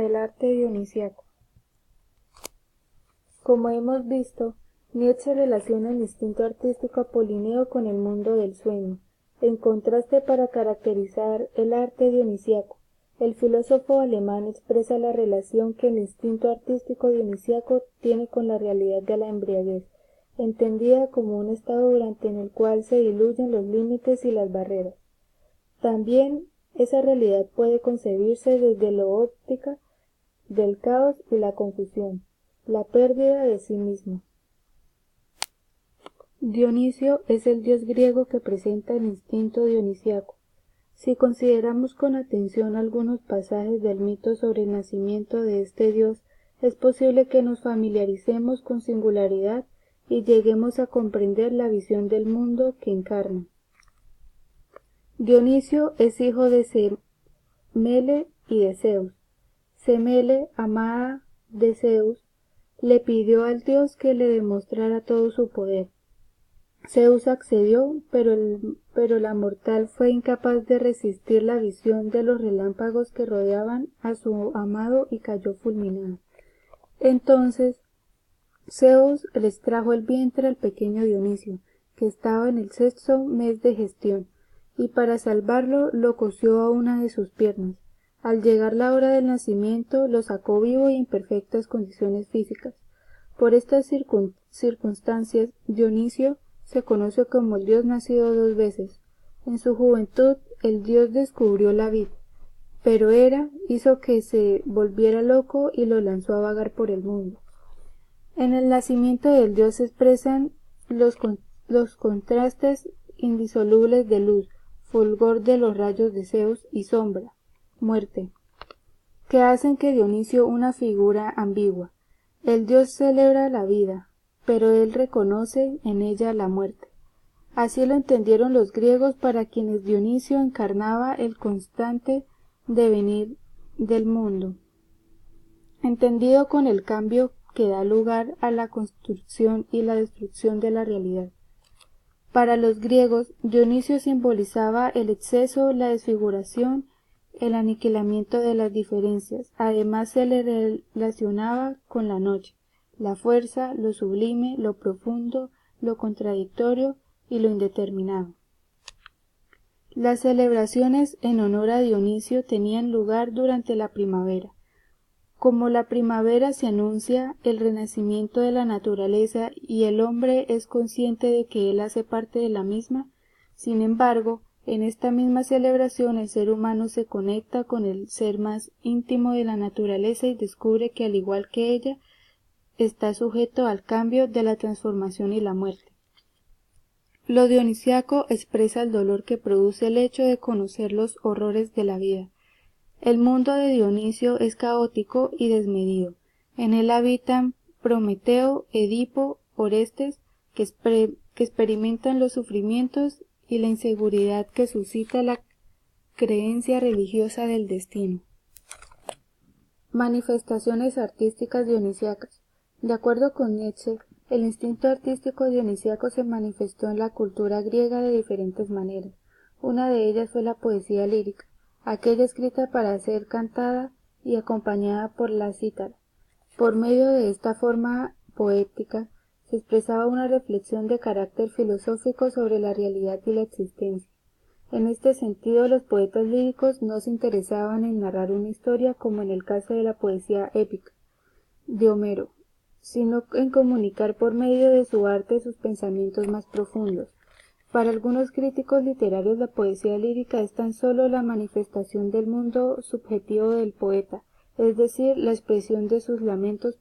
El arte dionisíaco. Como hemos visto, Nietzsche relaciona el instinto artístico apolíneo con el mundo del sueño. En contraste, para caracterizar el arte dionisíaco, el filósofo alemán expresa la relación que el instinto artístico dionisíaco tiene con la realidad de la embriaguez, entendida como un estado durante el cual se diluyen los límites y las barreras. También esa realidad puede concebirse desde la óptica del caos y la confusión, la pérdida de sí mismo. Dionisio es el dios griego que presenta el instinto dionisíaco. Si consideramos con atención algunos pasajes del mito sobre el nacimiento de este dios, es posible que nos familiaricemos con singularidad y lleguemos a comprender la visión del mundo que encarna. Dionisio es hijo de Semele y de Zeus. Semele, amada de Zeus, le pidió al dios que le demostrara todo su poder. Zeus accedió, pero la mortal fue incapaz de resistir la visión de los relámpagos que rodeaban a su amado y cayó fulminada. Entonces Zeus les trajo el vientre al pequeño Dionisio, que estaba en el 6º mes de gestión, y para salvarlo lo cosió a una de sus piernas. Al llegar la hora del nacimiento, lo sacó vivo y en perfectas condiciones físicas. Por estas circunstancias, Dionisio se conoce como el dios nacido 2 veces. En su juventud, el dios descubrió la vid, pero Hera hizo que se volviera loco y lo lanzó a vagar por el mundo. En el nacimiento del dios se expresan los contrastes indisolubles de luz, fulgor de los rayos de Zeus y sombra, muerte, que hacen que Dionisio una figura ambigua. El dios celebra la vida, pero él reconoce en ella la muerte. Así lo entendieron los griegos, para quienes Dionisio encarnaba el constante devenir del mundo, entendido con el cambio que da lugar a la construcción y la destrucción de la realidad. Para los griegos, Dionisio simbolizaba el exceso, la desfiguración, el aniquilamiento de las diferencias. Además se le relacionaba con la noche, la fuerza, lo sublime, lo profundo, lo contradictorio y lo indeterminado. Las celebraciones en honor a Dionisio tenían lugar durante la primavera. Como la primavera se anuncia el renacimiento de la naturaleza y el hombre es consciente de que él hace parte de la misma, sin embargo, en esta misma celebración el ser humano se conecta con el ser más íntimo de la naturaleza y descubre que, al igual que ella, está sujeto al cambio, de la transformación y la muerte. Lo dionisíaco expresa el dolor que produce el hecho de conocer los horrores de la vida. El mundo de Dionisio es caótico y desmedido. En él habitan Prometeo, Edipo, Orestes, que experimentan los sufrimientos y la inseguridad que suscita la creencia religiosa del destino. Manifestaciones artísticas dionisíacas. De acuerdo con Nietzsche, el instinto artístico dionisíaco se manifestó en la cultura griega de diferentes maneras. Una de ellas fue la poesía lírica, aquella escrita para ser cantada y acompañada por la cítara. Por medio de esta forma poética se expresaba una reflexión de carácter filosófico sobre la realidad y la existencia. En este sentido, los poetas líricos no se interesaban en narrar una historia como en el caso de la poesía épica de Homero, sino en comunicar por medio de su arte sus pensamientos más profundos. Para algunos críticos literarios, la poesía lírica es tan solo la manifestación del mundo subjetivo del poeta, es decir, la expresión de sus lamentos,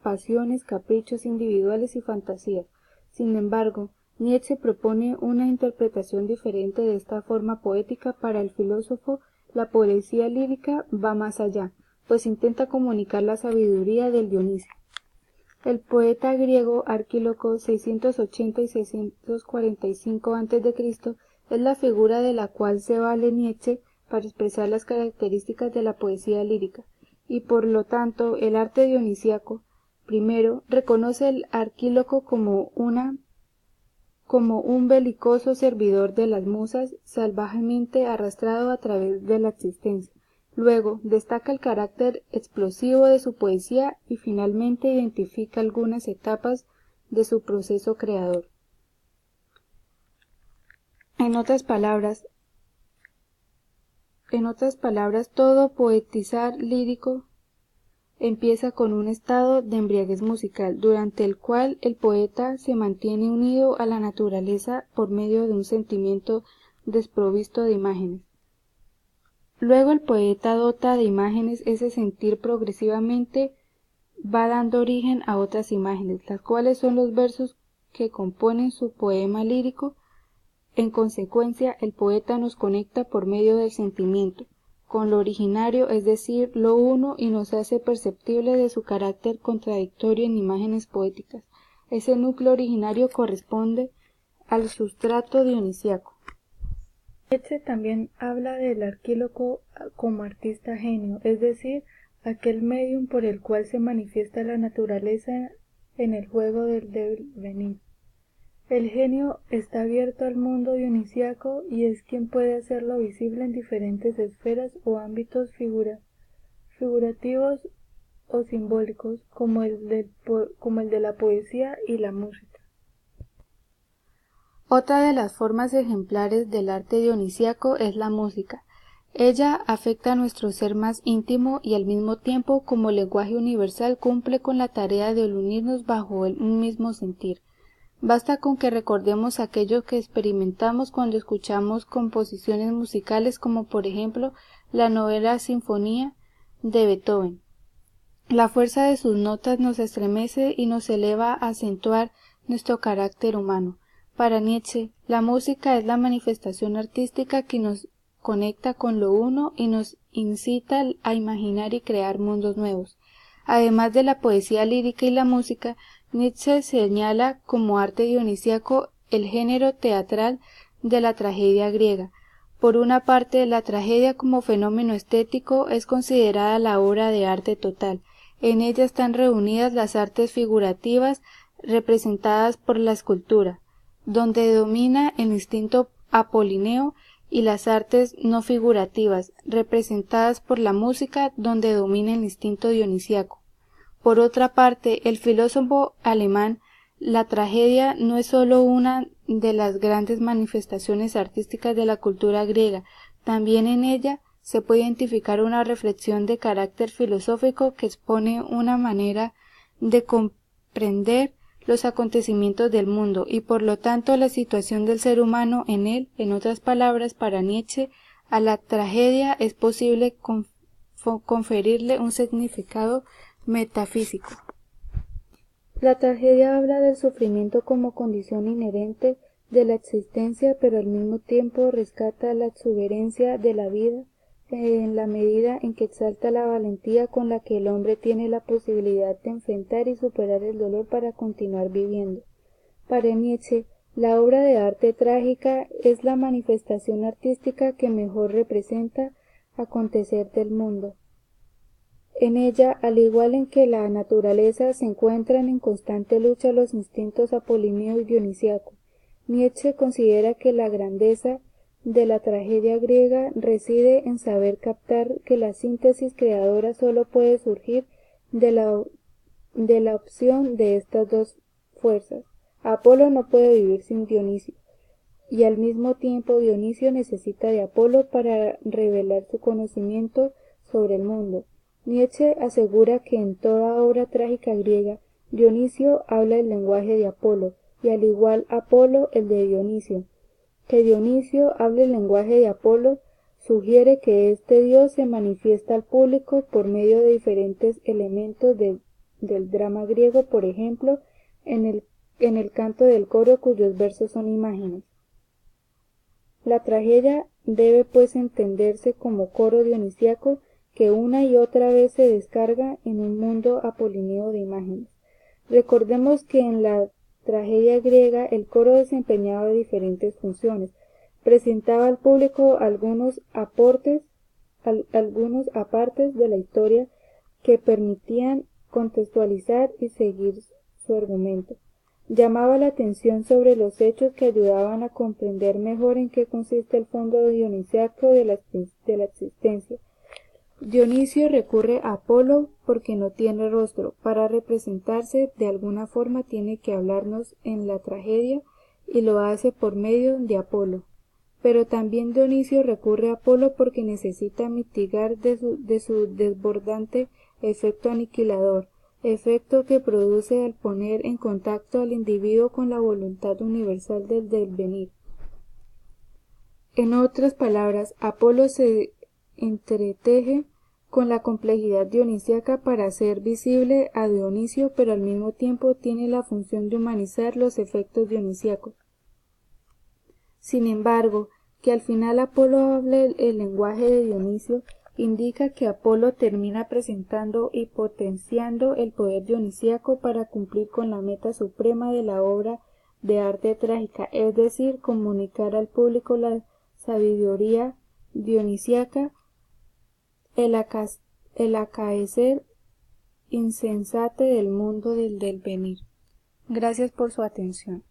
pasiones, caprichos individuales y fantasías. Sin embargo, Nietzsche propone una interpretación diferente de esta forma poética. Para el filósofo, la poesía lírica va más allá, pues intenta comunicar la sabiduría del Dionisio. El poeta griego Arquíloco, 680 y 645 a.C., es la figura de la cual se vale Nietzsche para expresar las características de la poesía lírica, y por lo tanto el arte dionisíaco, primero, reconoce al Arquíloco como un belicoso servidor de las musas, salvajemente arrastrado a través de la existencia. Luego, destaca el carácter explosivo de su poesía y finalmente identifica algunas etapas de su proceso creador. En otras palabras, todo poetizar lírico empieza con un estado de embriaguez musical, durante el cual el poeta se mantiene unido a la naturaleza por medio de un sentimiento desprovisto de imágenes. Luego el poeta dota de imágenes ese sentir progresivamente va dando origen a otras imágenes, las cuales son los versos que componen su poema lírico. En consecuencia, el poeta nos conecta por medio del sentimiento con lo originario, es decir, lo uno, y nos hace perceptible de su carácter contradictorio en imágenes poéticas. Ese núcleo originario corresponde al sustrato dionisíaco. Nietzsche también habla del arquíloco como artista genio, es decir, aquel medium por el cual se manifiesta la naturaleza en el juego del devenir. El genio está abierto al mundo dionisíaco y es quien puede hacerlo visible en diferentes esferas o ámbitos figurativos o simbólicos, como el de la poesía y la música. Otra de las formas ejemplares del arte dionisíaco es la música. Ella afecta a nuestro ser más íntimo y al mismo tiempo, como lenguaje universal, cumple con la tarea de unirnos bajo un mismo sentir. Basta con que recordemos aquello que experimentamos cuando escuchamos composiciones musicales como por ejemplo la novena sinfonía de Beethoven. La fuerza de sus notas nos estremece y nos eleva a acentuar nuestro carácter humano. Para Nietzsche, la música es la manifestación artística que nos conecta con lo uno y nos incita a imaginar y crear mundos nuevos. Además de la poesía lírica y la música, Nietzsche señala como arte dionisíaco el género teatral de la tragedia griega. Por una parte, la tragedia como fenómeno estético es considerada la obra de arte total. En ella están reunidas las artes figurativas representadas por la escultura, donde domina el instinto apolineo, y las artes no figurativas, representadas por la música, donde domina el instinto dionisíaco. Por otra parte, el filósofo alemán, la tragedia no es sólo una de las grandes manifestaciones artísticas de la cultura griega, también en ella se puede identificar una reflexión de carácter filosófico que expone una manera de comprender los acontecimientos del mundo y por lo tanto la situación del ser humano en él. En otras palabras, para Nietzsche, a la tragedia es posible conferirle un significado metafísico. La tragedia habla del sufrimiento como condición inherente de la existencia, pero al mismo tiempo rescata la exuberancia de la vida en la medida en que exalta la valentía con la que el hombre tiene la posibilidad de enfrentar y superar el dolor para continuar viviendo. Para Nietzsche, la obra de arte trágica es la manifestación artística que mejor representa acontecer del mundo. En ella, al igual en que la naturaleza, se encuentran en constante lucha los instintos apolíneo y dionisíaco. Nietzsche considera que la grandeza de la tragedia griega reside en saber captar que la síntesis creadora sólo puede surgir de la opción de estas dos fuerzas. Apolo no puede vivir sin Dionisio, y al mismo tiempo Dionisio necesita de Apolo para revelar su conocimiento sobre el mundo. Nietzsche asegura que en toda obra trágica griega, Dionisio habla el lenguaje de Apolo, y al igual Apolo el de Dionisio. Que Dionisio hable el lenguaje de Apolo sugiere que este dios se manifiesta al público por medio de diferentes elementos del drama griego, por ejemplo, en el canto del coro cuyos versos son imágenes. La tragedia debe pues entenderse como coro dionisíaco que una y otra vez se descarga en un mundo apolíneo de imágenes. Recordemos que en la tragedia griega el coro desempeñaba diferentes funciones. Presentaba al público algunos apartes de la historia que permitían contextualizar y seguir su argumento. Llamaba la atención sobre los hechos que ayudaban a comprender mejor en qué consiste el fondo dionisíaco de la existencia. Dionisio recurre a Apolo porque no tiene rostro. Para representarse de alguna forma tiene que hablarnos en la tragedia y lo hace por medio de Apolo. Pero también Dionisio recurre a Apolo porque necesita mitigar de su desbordante efecto aniquilador, efecto que produce al poner en contacto al individuo con la voluntad universal del devenir. En otras palabras, Apolo se entreteje con la complejidad dionisíaca para hacer visible a Dionisio, pero al mismo tiempo tiene la función de humanizar los efectos dionisíacos. Sin embargo, que al final Apolo hable el lenguaje de Dionisio indica que Apolo termina presentando y potenciando el poder dionisíaco para cumplir con la meta suprema de la obra de arte trágica, es decir, comunicar al público la sabiduría dionisíaca, el acaecer insensate del mundo del devenir. Gracias por su atención.